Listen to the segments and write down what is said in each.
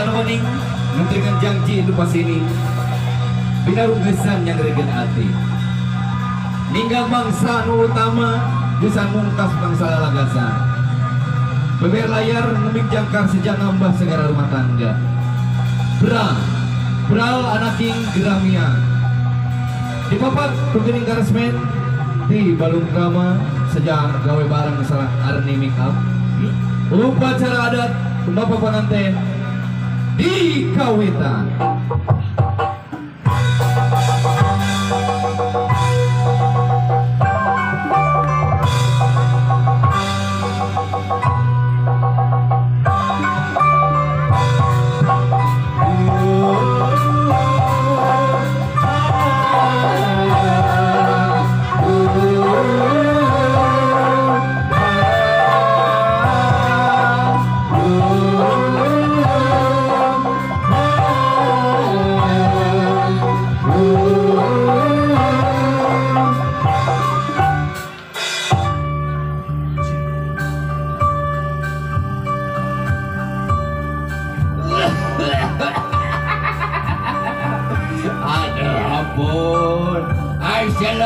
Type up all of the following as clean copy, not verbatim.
Dian Oning ngentrikan janji lupa sini binarung gesan yang regen hati ninggal bangsa nu utama gesan mungkas bangsa lalagasan beber layar ngemik jangkar sejak ngambah segala rumah tangga Bral anaking geramia di papat tugening karesmen di balung kama sejak gawe barang salah arni make up upacara adat bapak pengantin di kawitan.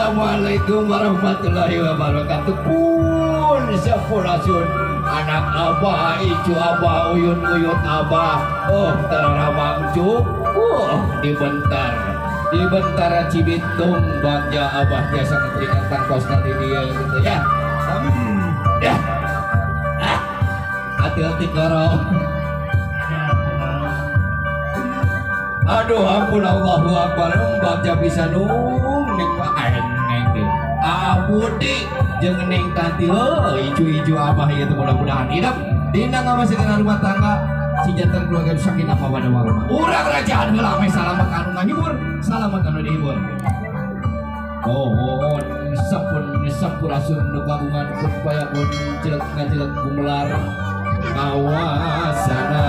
Assalamualaikum warahmatullahi wabarakatuh. Pun sampurasun anak abah, icu abah, uyun-uyun abah. Oh, terama ujuk. Dibentar Cibitung bagja abah jasa ngetringan tangkos nanti dia gitu ya. Ya. Hati-hati karo. Aduh ampun Allahu Akbar bagja bisa ning Pak neng deh. Budi jeung ning tanti ijo-ijo abah ieu mudah-mudahan hidup dina ngamasikeun rumah tangga si jantan keluarga sakinah mawaddah warahmah. Urang rajaan heula meh salamet anu ngahibur, salamet anu dihibur. Mohon sampurasun nu kagungan supaya pun cilet gumelar kawasana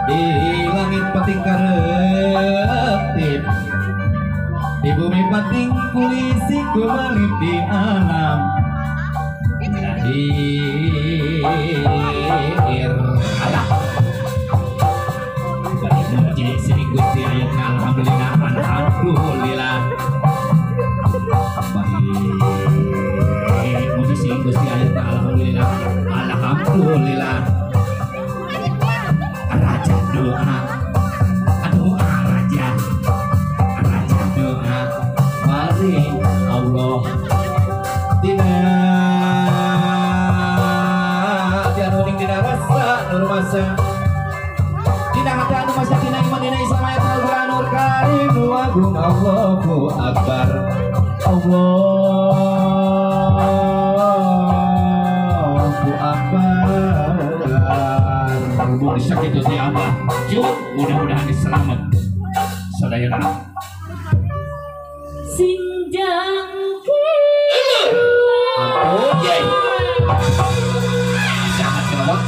di langit pating karetip di bumi pating kulisi kumalip di alam lahir alah bari muji sing Gusti ayatna alhamdulillah alhamdulillah bari muji sing Gusti ayatna alhamdulillah alhamdulillah raja doa mari Allah Dian Oning dina rasa nur masa dina hati anu masa dina iman dina Islam ayat Al-Quran Nur Karim nu agung Allahu Akbar Allahu Akbar mun sakitu teh Abah mudah-mudahan diselamat sadayana Sinjang ampun yai sangat selamat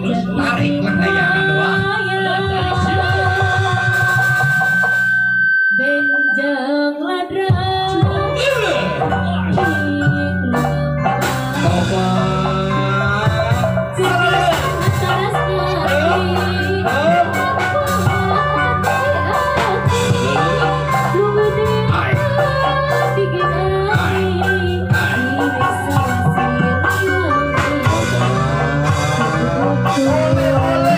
terus tarik layangan doang benjang ladra Oleh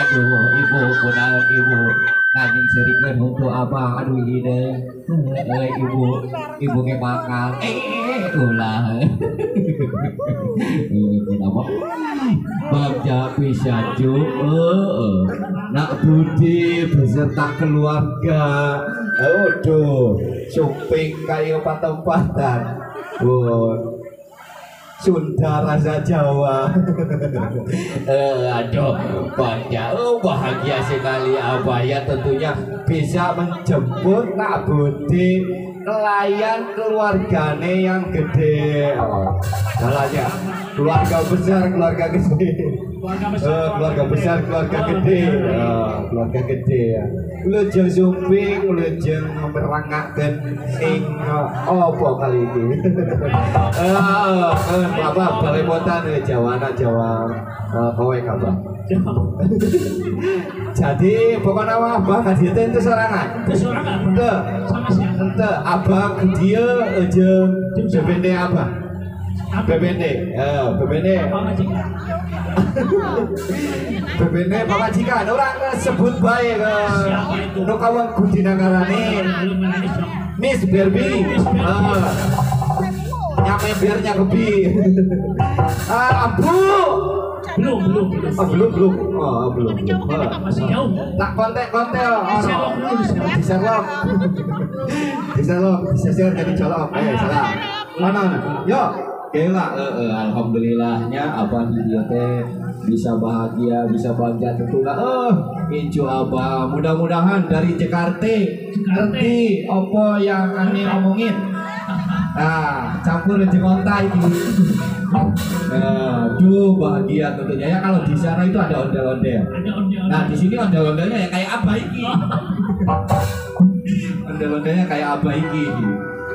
Aduh, ibu, kunaon ibu, ngajing serikeun untuk abang, aduh ide, ibu ge bakal, ulah, kenapa? Bagja bisa nak Budi beserta keluarga, aduh, suping kayu patempatan, Sunda rasa Jawa. Aduh, Bagja, bahagia sekali Abah ya tentunya bisa menjemput Nak Budi nelayan keluargane yang gede. Salahnya keluarga besar, keluarga gede. Keluarga besar, keluarga gede. Keluarga gede ya. Lujeng suping, lujeng merangakkan ing apa kali ini. Apa balemotan Jawa kowe kabar. Jadi pokoknya Abah kasih itu sorangan. Ente Abah dia aja BBD Abah. BBD, BBD pamajikan orang sebut baik nu kawan kudina ngarane Miss Barbie. Nyampe biarnya kebi. Abu belum. Masih jauh. Tak kontek bisa share jadi colok. Ayo salah. Mana? Yo. Gila, alhamdulillahnya Abah dia teh bisa bahagia, bisa bangga tentunya. Incu Abah, mudah-mudahan dari Jakarta ngerti apa yang aneh omongin. Nah, campur jemonta ini. Duh bahagia tentunya ya kalau di sana itu ada ondel-ondel. Nah di sini ondel-ondelnya ya kayak Abah iki. Ondel-ondelnya kayak Abah iki.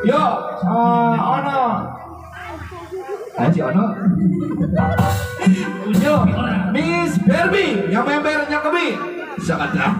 Yo, ono. Ayo si Ono. Yo, Miss Barbie, yang membernya kami. Sangat dah.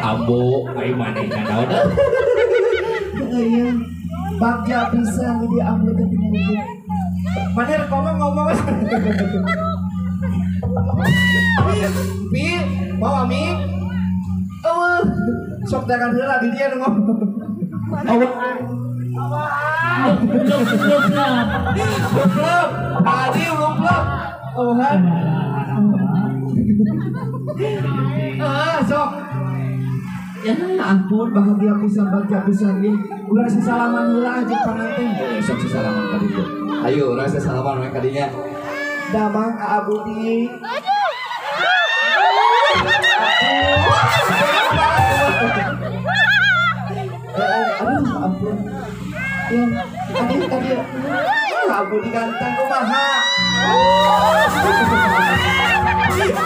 Ambo, ay manay na daw na. Ayun, Bagja bisa jadi ambil ketinggalan. Mana ngomong. Mi, mau Mi? Sok tekan heula di dia ngomong. Belum. Tadi belum. Sok. Ya ampun, bahagia bisa Bagja bisa nih. Udah salaman heula aja panganten. Sok salaman tadi tuh. Ayo, rasa salaman mereka kadinya. Damang Abudi. Aduh, ampun. Ya, tadi. Abudi ganteng kumaha.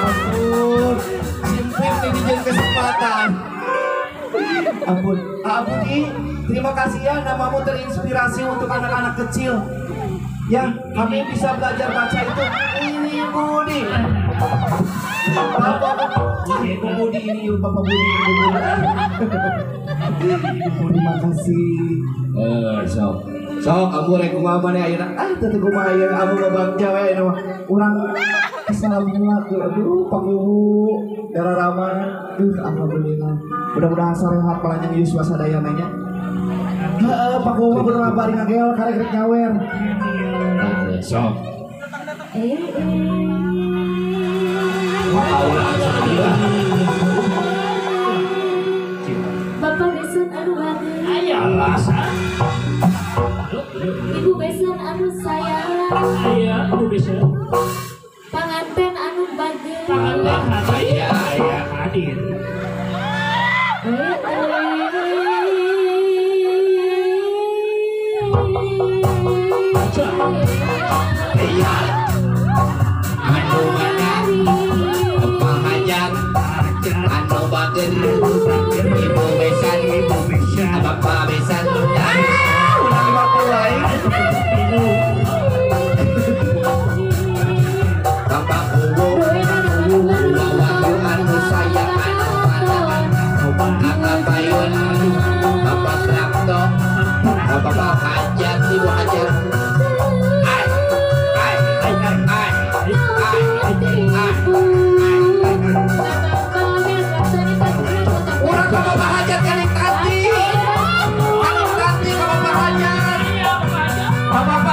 Ampun. Simpel nih dijadikan kesempatan. Ampun, Budi, terima kasih ya namamu terinspirasi untuk anak-anak kecil. Ya, kami bisa belajar baca itu. Ini Budi. Bapak Budi ini Bapak Budi. Terima kasih. Sok. Sok aku rek kumaha maneh ayeuna. Teu kumaha aya amu babagja we anu. Urang assalamualaikum. Aduh, panguwu. Dara Rama. Alhamdulillah. Mudah-mudahan sare hafalannya geus sadaya nya. Heeh, panguwu kudu ngabari ngagel karek rek nyawer. Sok. Bapak besan anu bade. Ayalah san. Ibu besan anu sayang. Aya anu bisa. Panganten anu bade. Panganten aya hadir. Anu mana apa hajat anu bager ibu besan bapak besan bapak kubu bawa anu sayang anu mana kakak payun bapak traktor bapak hajat ibu hajat Urang bapak hajat kaning tanti. Kaning tanti bapak hajat. Bapak.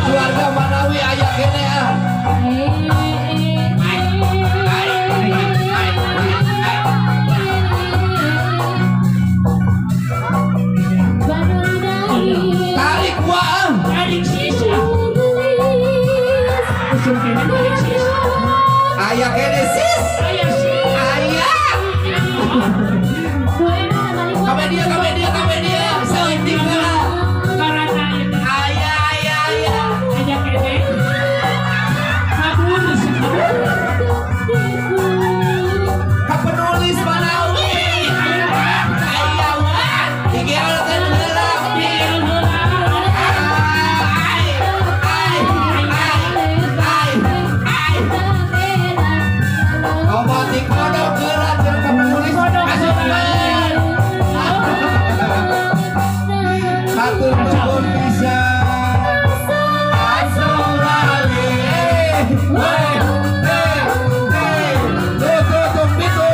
Keluarga Manawi aya kene tarik wae Adik sisa. Usul kene adik sisa. aya kene sis Aya sih. aya kamedia saeutik heula Karana itu aya aja kene. Kabur sekarang. ka penulis Manawi aya wae digeolkeun heula Ngomong kodok gerak jeung ka penulis asupan hatur nuhun pisan asurali tuh pitu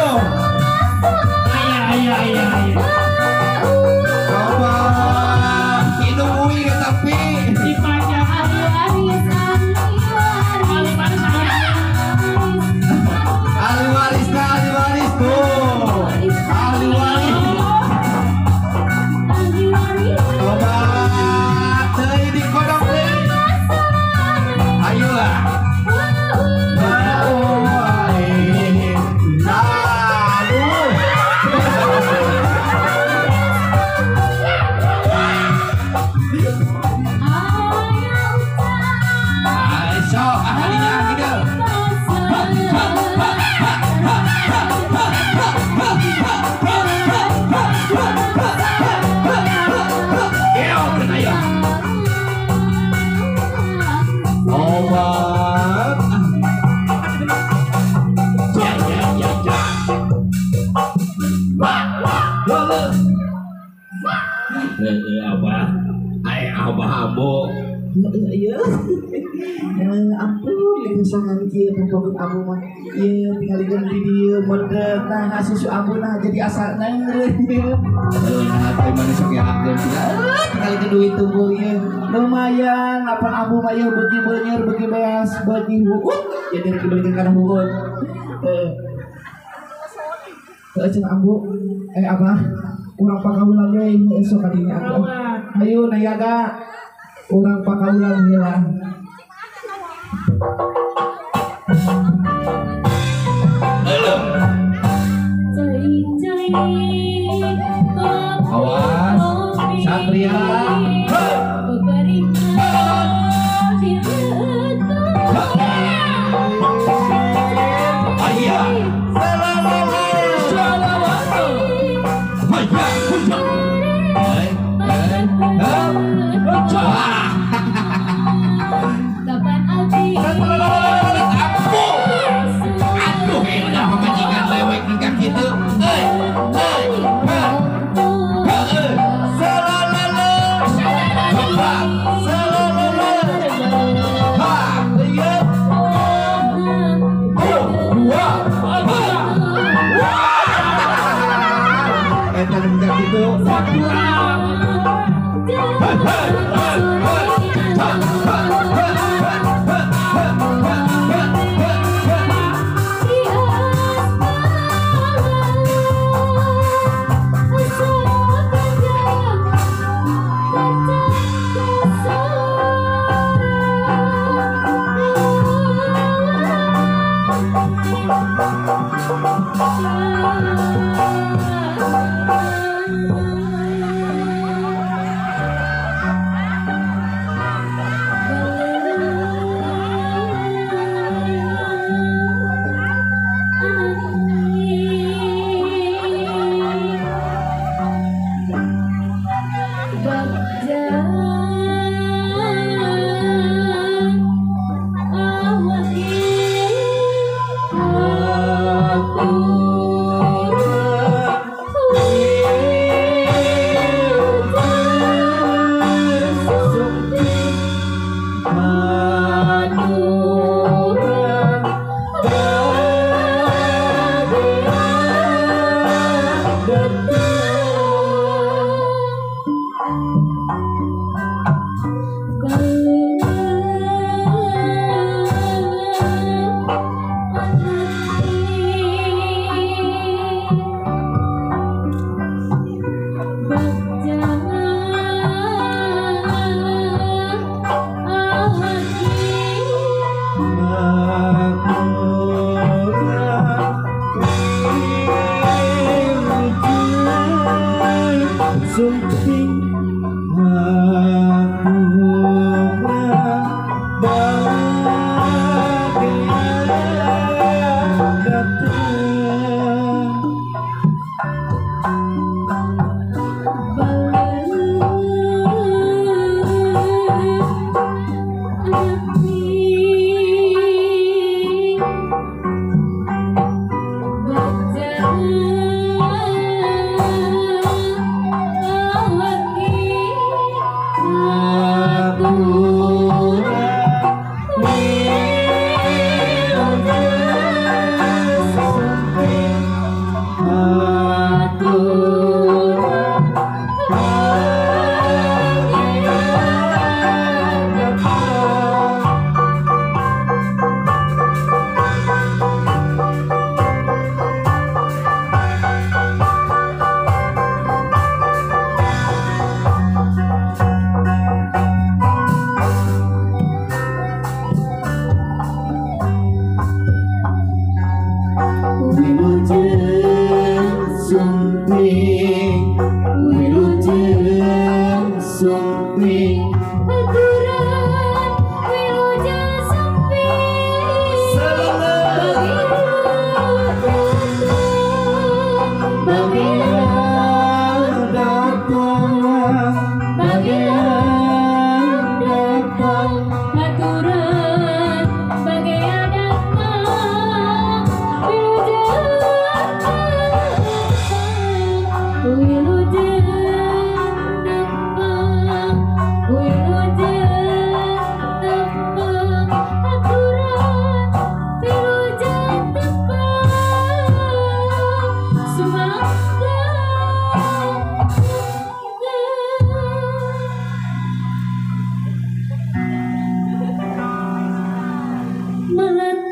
Aya. ngomong hidung uwi tapi Dipajang kali mana saya. ahli waris tuh ahli waris coba teuing di kodok deui ayolah sok ahlinya gitu obat Iya. Ampun, sangan kieu pokok abu mah ieu tingalikeun di dieu medek nah susu abu nah jadi asal nangreun Nah, teh mana sok yakeun tingalikeun duit tunggu ieu lumayan lapan abu mah ieu beuki beuneur beuki beas beuki huut jadi rek dibelikeun kana huut cenah ambu abah urang pakaulan we esok kadinya aku ayo nayaga urang pakaulan heula Awas, Satria. Ayah. Kapan Aldi? Aduh, udah pemajikan lewek nikah gitu.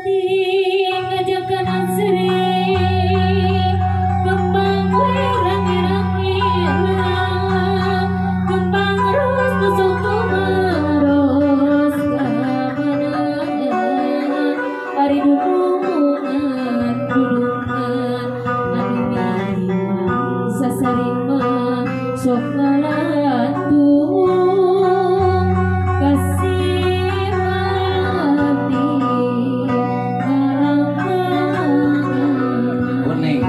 hati ngajakan asri kembang wirang-irang kembang ros tusuk tumaros kemenangan hari dudungan anu sasarima sok ngalantung kasih mati Oh, Neng.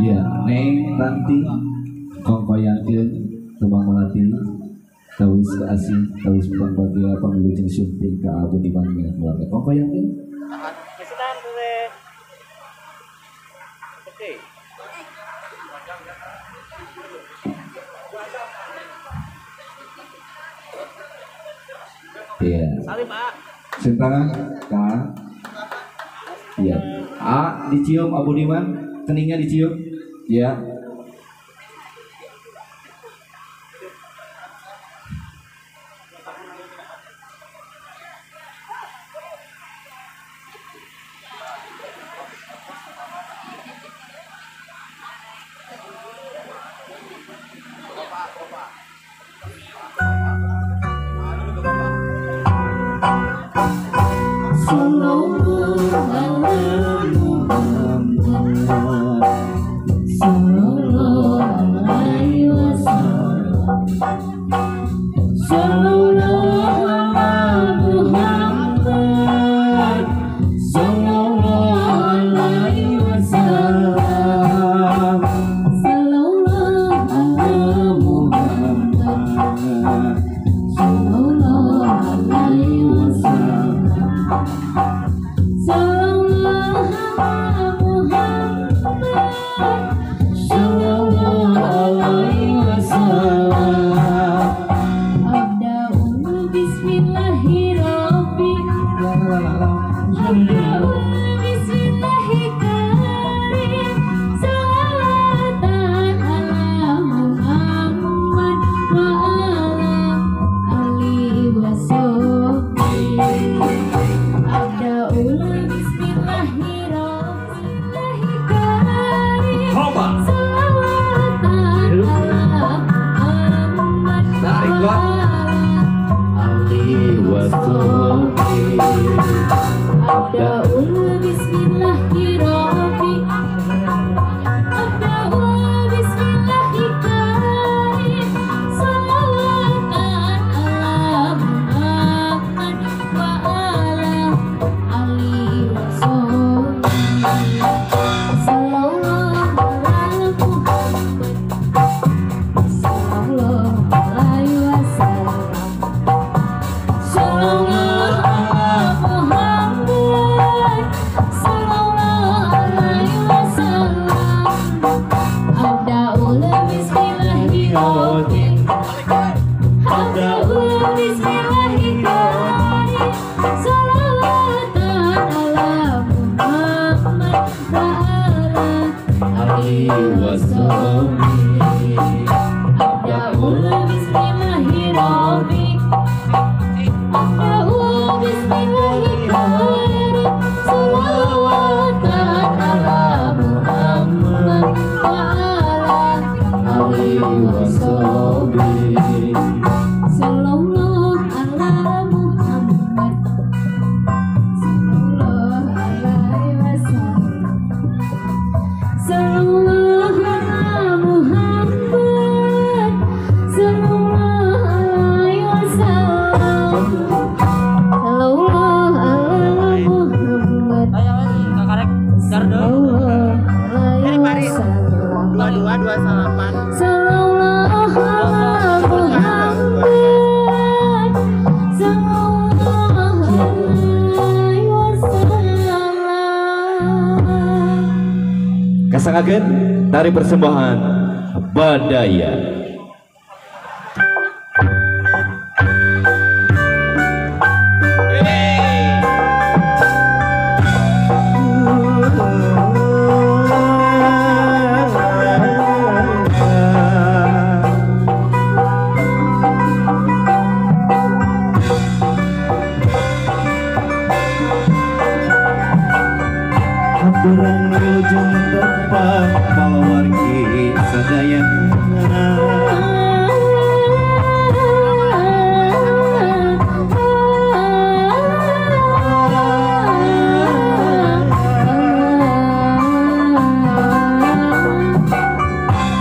Ya, Neng Tanti Kompayakeun Kembang Melati Tawis Keasih Tawis Pangbagia Pangilujeng Sunting Ke Abu di Bangga Keluarga Kompayakeun Iya. Sintangan Kak. Iya. A dicium Abu Diman, keningnya dicium. Ya. Kasangakeun tari persembahan Badaya. kurang wilujeng tepat palawargi sadaya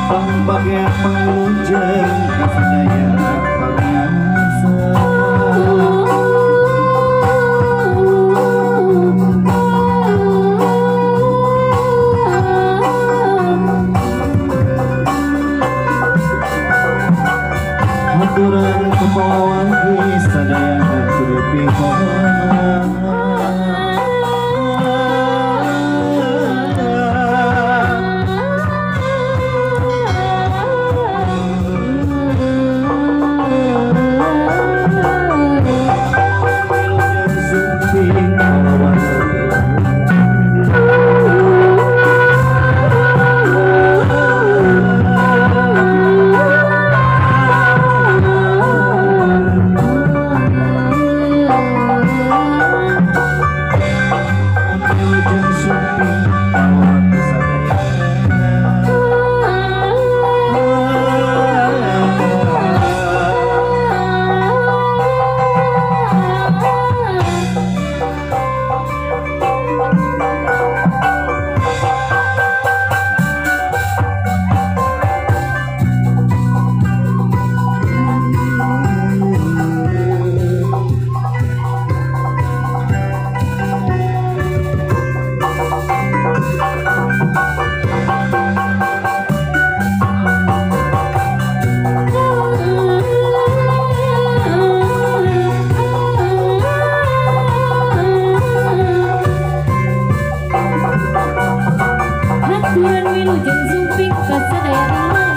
pambagya panglunjeng kasadaya pangasa haturan kepawangi sadaya hatur Haturan wilujeng sumping kasadaya